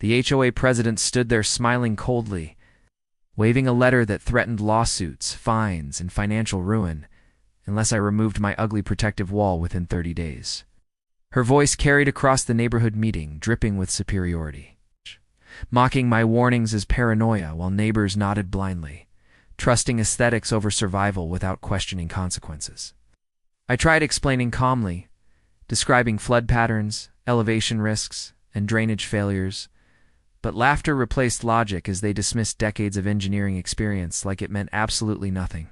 The HOA president stood there smiling coldly, waving a letter that threatened lawsuits, fines, and financial ruin unless I removed my ugly protective wall within 30 days. Her voice carried across the neighborhood meeting, dripping with superiority, mocking my warnings as paranoia while neighbors nodded blindly, trusting aesthetics over survival without questioning consequences. I tried explaining calmly, describing flood patterns, elevation risks, and drainage failures, but laughter replaced logic as they dismissed decades of engineering experience like it meant absolutely nothing.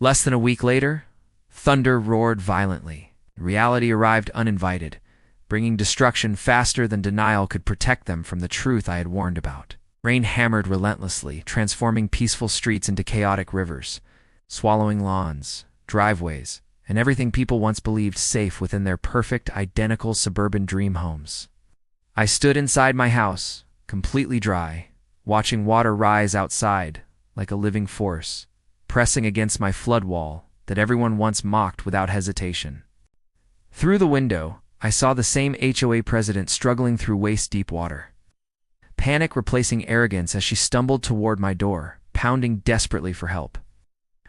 Less than a week later, thunder roared violently. Reality arrived uninvited, bringing destruction faster than denial could protect them from the truth I had warned about. Rain hammered relentlessly, transforming peaceful streets into chaotic rivers, swallowing lawns, driveways, and everything people once believed safe within their perfect, identical suburban dream homes. I stood inside my house, completely dry, watching water rise outside like a living force, pressing against my flood wall that everyone once mocked without hesitation. Through the window, I saw the same HOA president struggling through waist-deep water, panic replacing arrogance as she stumbled toward my door, pounding desperately for help.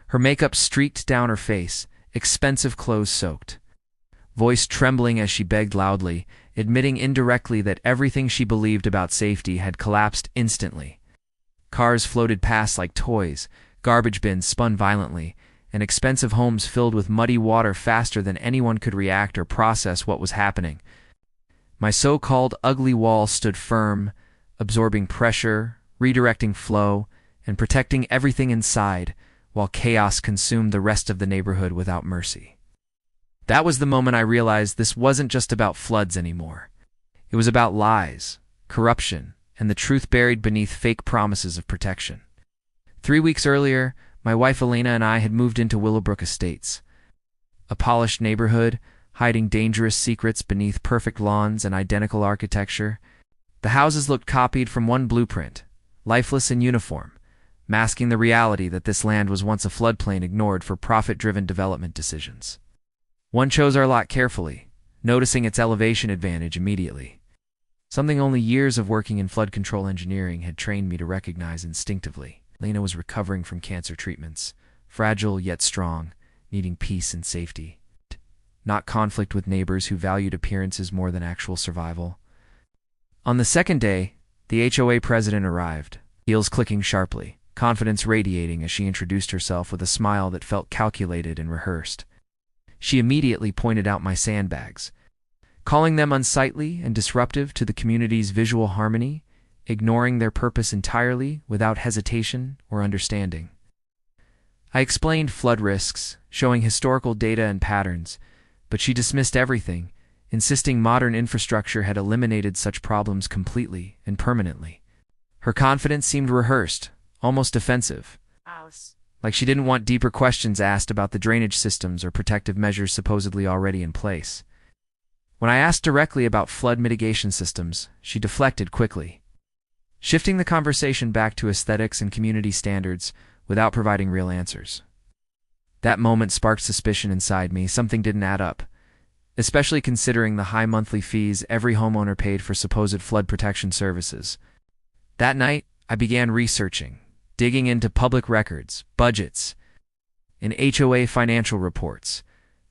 Her makeup streaked down her face, expensive clothes soaked, voice trembling as she begged loudly, admitting indirectly that everything she believed about safety had collapsed instantly. Cars floated past like toys, garbage bins spun violently, and expensive homes filled with muddy water faster than anyone could react or process what was happening. My so-called ugly wall stood firm, absorbing pressure, redirecting flow, and protecting everything inside, while chaos consumed the rest of the neighborhood without mercy. That was the moment I realized this wasn't just about floods anymore. It was about lies, corruption, and the truth buried beneath fake promises of protection. 3 weeks earlier, my wife Elena and I had moved into Willowbrook Estates, a polished neighborhood hiding dangerous secrets beneath perfect lawns and identical architecture. The houses looked copied from one blueprint, lifeless and uniform, masking the reality that this land was once a floodplain ignored for profit-driven development decisions. One chose our lot carefully, noticing its elevation advantage immediately, something only years of working in flood control engineering had trained me to recognize instinctively. Lena was recovering from cancer treatments, fragile yet strong, needing peace and safety, not conflict with neighbors who valued appearances more than actual survival. On the second day, the HOA president arrived, heels clicking sharply, confidence radiating as she introduced herself with a smile that felt calculated and rehearsed. She immediately pointed out my sandbags, calling them unsightly and disruptive to the community's visual harmony, ignoring their purpose entirely without hesitation or understanding. I explained flood risks, showing historical data and patterns, but she dismissed everything, insisting modern infrastructure had eliminated such problems completely and permanently. Her confidence seemed rehearsed, almost defensive, like she didn't want deeper questions asked about the drainage systems or protective measures supposedly already in place. When I asked directly about flood mitigation systems, she deflected quickly, shifting the conversation back to aesthetics and community standards without providing real answers. That moment sparked suspicion inside me. Something didn't add up, especially considering the high monthly fees every homeowner paid for supposed flood protection services. That night, I began researching, digging into public records, budgets, and HOA financial reports,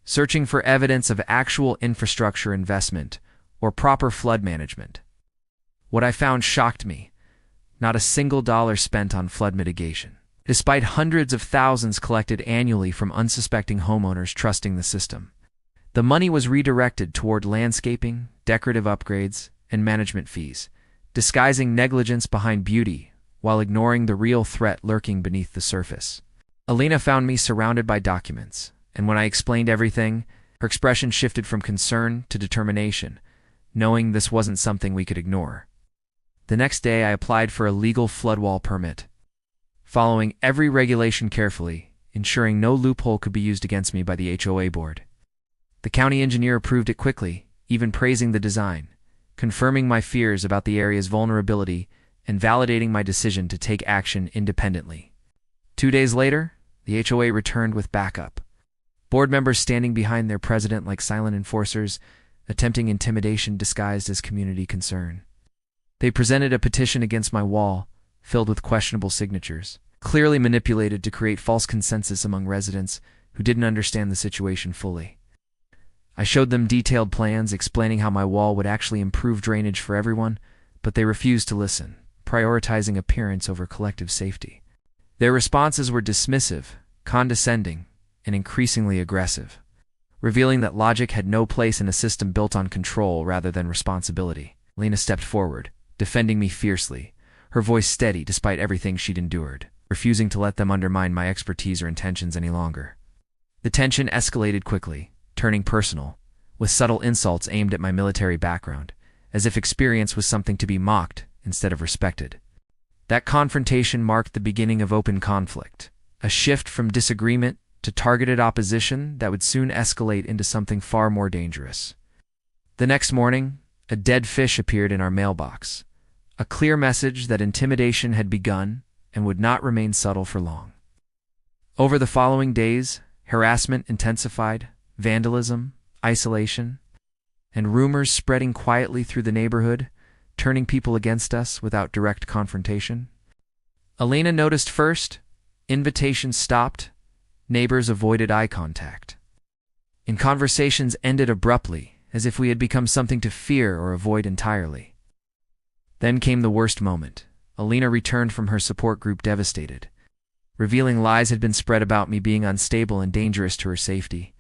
searching for evidence of actual infrastructure investment or proper flood management. What I found shocked me. Not a single dollar spent on flood mitigation, despite hundreds of thousands collected annually from unsuspecting homeowners trusting the system. The money was redirected toward landscaping, decorative upgrades, and management fees, disguising negligence behind beauty while ignoring the real threat lurking beneath the surface. Alina found me surrounded by documents, and when I explained everything, her expression shifted from concern to determination, knowing this wasn't something we could ignore. The next day, I applied for a legal floodwall permit, following every regulation carefully, ensuring no loophole could be used against me by the HOA board. The county engineer approved it quickly, even praising the design, confirming my fears about the area's vulnerability and validating my decision to take action independently. 2 days later, the HOA returned with backup, board members standing behind their president like silent enforcers, attempting intimidation disguised as community concern. They presented a petition against my wall, filled with questionable signatures, clearly manipulated to create false consensus among residents who didn't understand the situation fully. I showed them detailed plans explaining how my wall would actually improve drainage for everyone, but they refused to listen, prioritizing appearance over collective safety. Their responses were dismissive, condescending, and increasingly aggressive, revealing that logic had no place in a system built on control rather than responsibility. Lena stepped forward, defending me fiercely, her voice steady despite everything she'd endured, refusing to let them undermine my expertise or intentions any longer. The tension escalated quickly, turning personal, with subtle insults aimed at my military background, as if experience was something to be mocked instead of respected. That confrontation marked the beginning of open conflict, a shift from disagreement to targeted opposition that would soon escalate into something far more dangerous. The next morning, a dead fish appeared in our mailbox, a clear message that intimidation had begun and would not remain subtle for long. Over the following days, harassment intensified, vandalism, isolation, and rumors spreading quietly through the neighborhood, turning people against us without direct confrontation. Elena noticed first, invitations stopped, neighbors avoided eye contact, and conversations ended abruptly, as if we had become something to fear or avoid entirely. Then came the worst moment. Elena returned from her support group devastated, revealing lies had been spread about me being unstable and dangerous to her safety.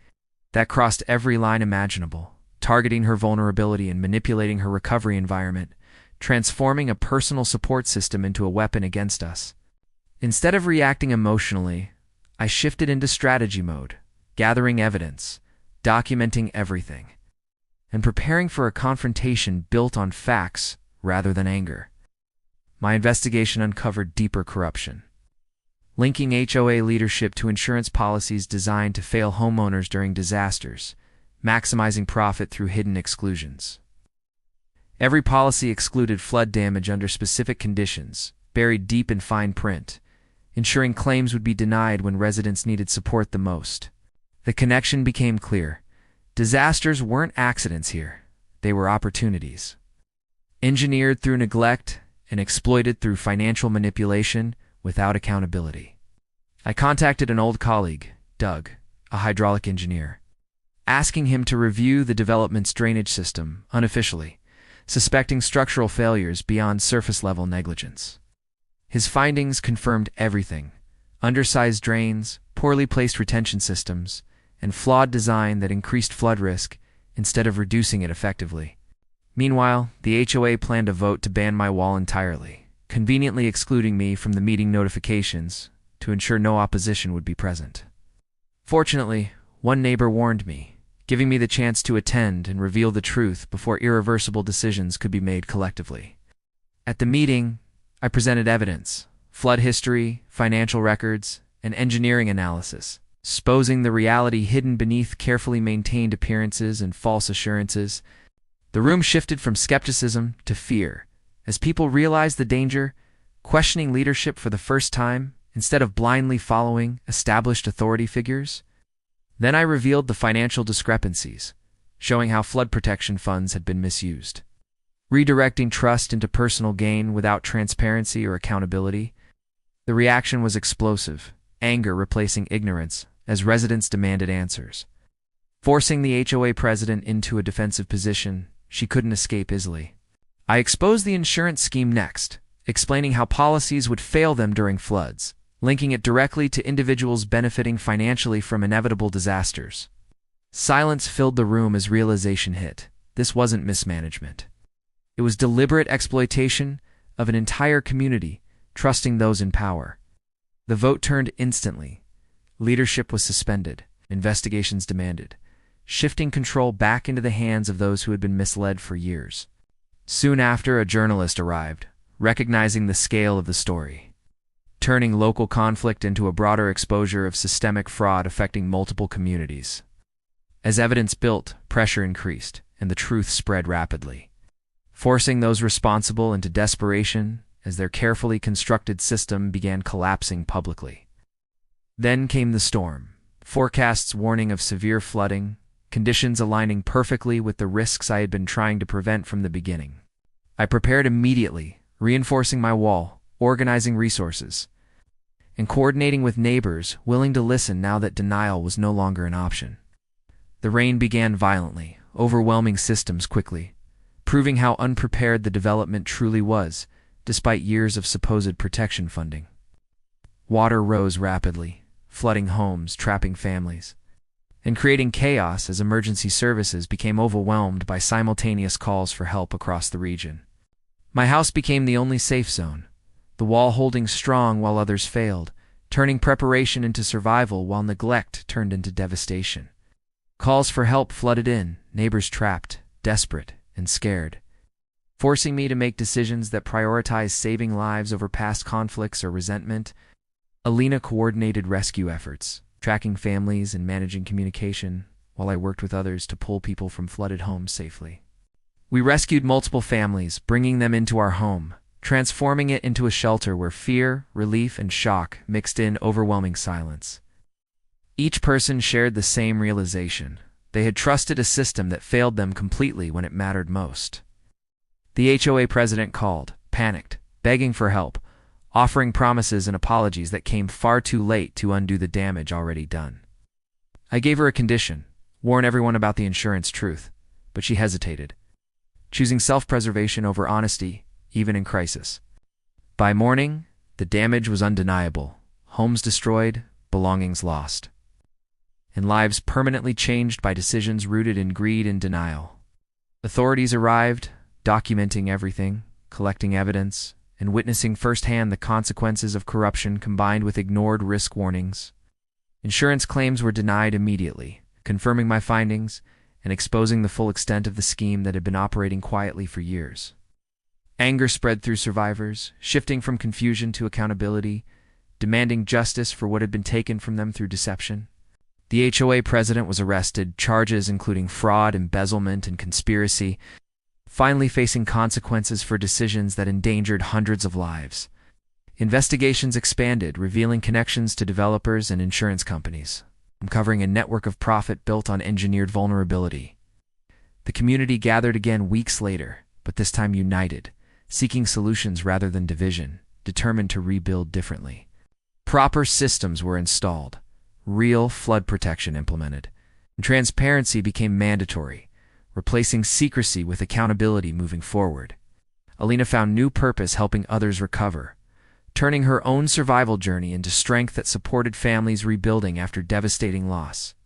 That crossed every line imaginable, targeting her vulnerability and manipulating her recovery environment, transforming a personal support system into a weapon against us. Instead of reacting emotionally, I shifted into strategy mode, gathering evidence, documenting everything, and preparing for a confrontation built on facts rather than anger. My investigation uncovered deeper corruption, linking HOA leadership to insurance policies designed to fail homeowners during disasters, maximizing profit through hidden exclusions. Every policy excluded flood damage under specific conditions, buried deep in fine print, ensuring claims would be denied when residents needed support the most. The connection became clear. Disasters weren't accidents here, they were opportunities. Engineered through neglect and exploited through financial manipulation without accountability. I contacted an old colleague, Doug, a hydraulic engineer, asking him to review the development's drainage system unofficially, suspecting structural failures beyond surface-level negligence. His findings confirmed everything: undersized drains, poorly placed retention systems, and flawed design that increased flood risk instead of reducing it effectively. Meanwhile, the HOA planned a vote to ban my wall entirely, conveniently excluding me from the meeting notifications to ensure no opposition would be present. Fortunately, one neighbor warned me, giving me the chance to attend and reveal the truth before irreversible decisions could be made collectively. At the meeting, I presented evidence, flood history, financial records, and engineering analysis, exposing the reality hidden beneath carefully maintained appearances and false assurances. The room shifted from skepticism to fear, as people realized the danger, questioning leadership for the first time instead of blindly following established authority figures. Then I revealed the financial discrepancies, showing how flood protection funds had been misused, redirecting trust into personal gain without transparency or accountability. The reaction was explosive, anger replacing ignorance as residents demanded answers. Forcing the HOA president into a defensive position she couldn't escape easily. I exposed the insurance scheme next, explaining how policies would fail them during floods, linking it directly to individuals benefiting financially from inevitable disasters. Silence filled the room as realization hit. This wasn't mismanagement. It was deliberate exploitation of an entire community, trusting those in power. The vote turned instantly. Leadership was suspended, investigations demanded, shifting control back into the hands of those who had been misled for years. Soon after, a journalist arrived, recognizing the scale of the story, turning local conflict into a broader exposure of systemic fraud affecting multiple communities. As evidence built, pressure increased, and the truth spread rapidly, forcing those responsible into desperation as their carefully constructed system began collapsing publicly. Then came the storm, forecasts warning of severe flooding, conditions aligning perfectly with the risks I had been trying to prevent from the beginning. I prepared immediately, reinforcing my wall, organizing resources, and coordinating with neighbors willing to listen now that denial was no longer an option. The rain began violently, overwhelming systems quickly, proving how unprepared the development truly was, despite years of supposed protection funding. Water rose rapidly, flooding homes, trapping families, and creating chaos as emergency services became overwhelmed by simultaneous calls for help across the region. My house became the only safe zone, the wall holding strong while others failed, turning preparation into survival while neglect turned into devastation. Calls for help flooded in, neighbors trapped, desperate, and scared, forcing me to make decisions that prioritized saving lives over past conflicts or resentment. Alina coordinated rescue efforts, tracking families and managing communication, while I worked with others to pull people from flooded homes safely. We rescued multiple families, bringing them into our home, transforming it into a shelter where fear, relief, and shock mixed in overwhelming silence. Each person shared the same realization. They had trusted a system that failed them completely when it mattered most. The HOA president called, panicked, begging for help, offering promises and apologies that came far too late to undo the damage already done. I gave her a condition: warn everyone about the insurance truth, but she hesitated, choosing self-preservation over honesty, even in crisis. By morning, the damage was undeniable: homes destroyed, belongings lost, and lives permanently changed by decisions rooted in greed and denial. Authorities arrived, documenting everything, collecting evidence, and witnessing firsthand the consequences of corruption combined with ignored risk warnings. Insurance claims were denied immediately, confirming my findings and exposing the full extent of the scheme that had been operating quietly for years. Anger spread through survivors, shifting from confusion to accountability, demanding justice for what had been taken from them through deception. The HOA president was arrested, charges including fraud, embezzlement, and conspiracy, finally facing consequences for decisions that endangered hundreds of lives. Investigations expanded, revealing connections to developers and insurance companies, uncovering a network of profit built on engineered vulnerability. The community gathered again weeks later, but this time united, seeking solutions rather than division, determined to rebuild differently. Proper systems were installed, real flood protection implemented, and transparency became mandatory, replacing secrecy with accountability moving forward. Alina found new purpose helping others recover, turning her own survival journey into strength that supported families rebuilding after devastating loss.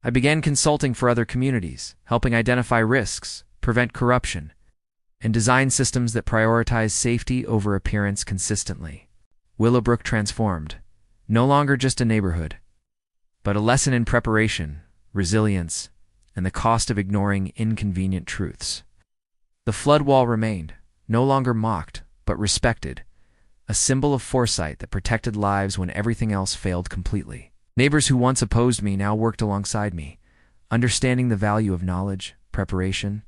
I began consulting for other communities, helping identify risks, prevent corruption, and design systems that prioritize safety over appearance consistently. Willowbrook transformed, no longer just a neighborhood, but a lesson in preparation, resilience, and the cost of ignoring inconvenient truths. The flood wall remained, no longer mocked, but respected, a symbol of foresight that protected lives when everything else failed completely. Neighbors who once opposed me now worked alongside me, understanding the value of knowledge, preparation,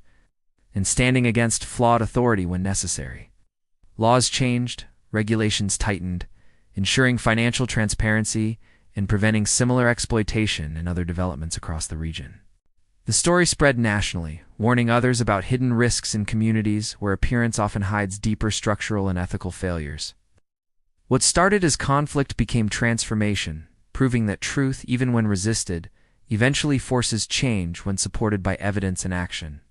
and standing against flawed authority when necessary. Laws changed, regulations tightened, ensuring financial transparency and preventing similar exploitation and other developments across the region. The story spread nationally, warning others about hidden risks in communities where appearance often hides deeper structural and ethical failures. What started as conflict became transformation, proving that truth, even when resisted, eventually forces change when supported by evidence and action.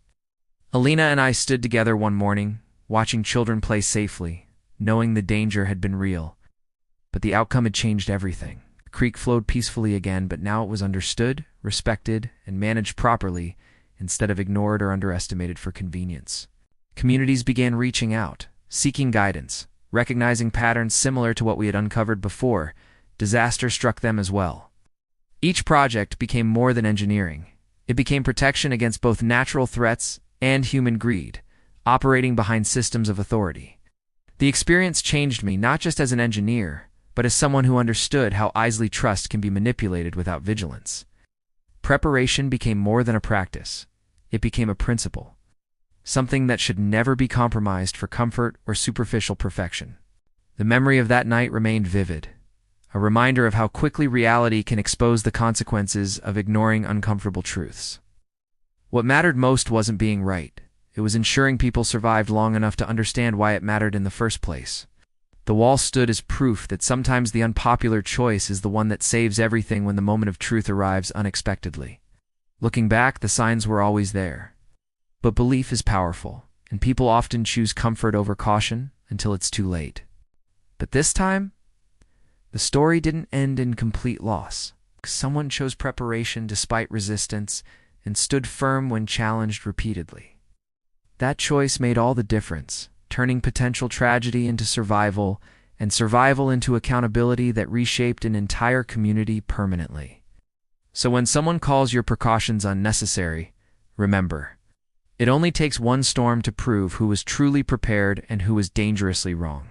Alina and I stood together one morning, watching children play safely, knowing the danger had been real. But the outcome had changed everything. The creek flowed peacefully again, but now it was understood, respected, and managed properly, instead of ignored or underestimated for convenience. Communities began reaching out, seeking guidance, recognizing patterns similar to what we had uncovered before. Disaster struck them as well. Each project became more than engineering. It became protection against both natural threats and human greed, operating behind systems of authority. The experience changed me not just as an engineer, but as someone who understood how easily trust can be manipulated without vigilance. Preparation became more than a practice. It became a principle, something that should never be compromised for comfort or superficial perfection. The memory of that night remained vivid, a reminder of how quickly reality can expose the consequences of ignoring uncomfortable truths. What mattered most wasn't being right. It was ensuring people survived long enough to understand why it mattered in the first place. The wall stood as proof that sometimes the unpopular choice is the one that saves everything when the moment of truth arrives unexpectedly. Looking back, the signs were always there. But belief is powerful, and people often choose comfort over caution until it's too late. But this time, the story didn't end in complete loss. Someone chose preparation despite resistance and stood firm when challenged repeatedly. That choice made all the difference, turning potential tragedy into survival and survival into accountability that reshaped an entire community permanently. So when someone calls your precautions unnecessary, remember, it only takes one storm to prove who was truly prepared and who was dangerously wrong.